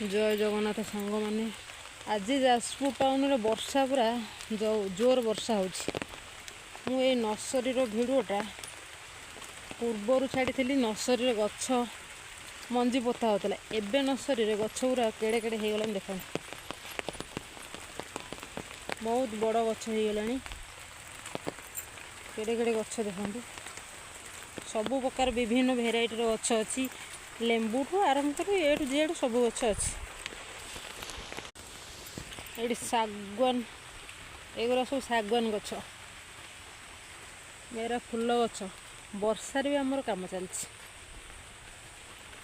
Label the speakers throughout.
Speaker 1: जय जगन्नाथ सांग मैंने आज जाजपुर टाउन रे वर्षा पूरा जोर वर्षा हो नर्सरी भिडटा पूर्वर छाड़ी नर्सरी गछ मंजी पोता होता एवं नर्सरी गछ गुरा केड़े केड़े हो गला देख बहुत बड़ गछ हो गला केड़े केड़े गछ देखु सबु प्रकार विभिन्न भेराइटर गछ अच्छी लेंबू ठू आरंभ कर ए टू जेड सब गछ अच्छी ये शागवान एगुरा सब शागवान गछ मेरा फूल गछ वर्षार भी आमर काम चलती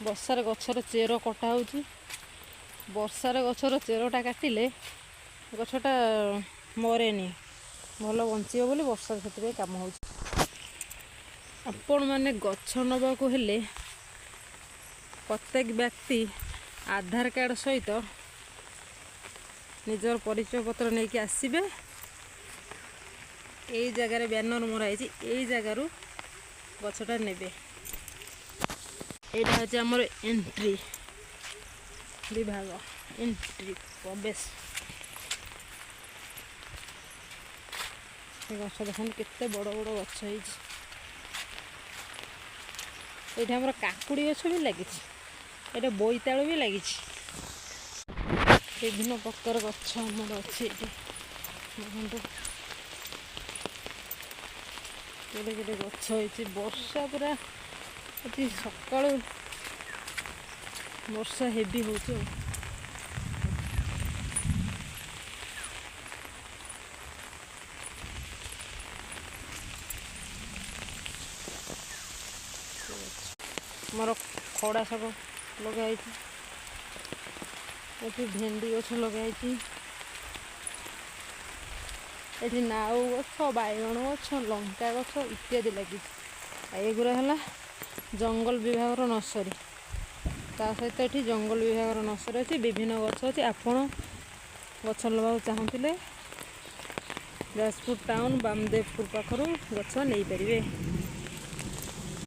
Speaker 1: वर्षार गछर चेर कटा हो वर्षार गछर चेरटा काटिले गछटा मरेनी भल बंचीब बोली वर्षा से काम हो आपण मैंने गछ नबाकू हेले प्रत्येक व्यक्ति आधार कार्ड सहित निजर परिचय पत्र नहीं कि आसबे यही जगार बैनर मराई यही जगार गछटा ने यहाँ हूँ आमर एंट्री विभाग एंट्री प्रवेश गछ देखते केते बड़ बड़ गछ ये आमर काकुड़ी गछ भी लगी ये बोईतालु भी लगी विभिन्न प्रकार गछ आमर अच्छे देखो केड़े केड़े गछ होती वर्षा पूरा अति सका वर्षा हेवी हो मोर खड़ा शाग लगाई भेंडी गछ लगाई ये नाउ गछ बैगण गछ लंका गछ इत्यादि लगी एगुरा है जंगल विभाग नर्सरी ता सहित ये जंगल विभाग नर्सरी अच्छी विभिन्न गछ अच्छी आपण गछ लगा चाहते जाजपुर टाउन बामदेवपुर पाखर गछ नहीं पारे।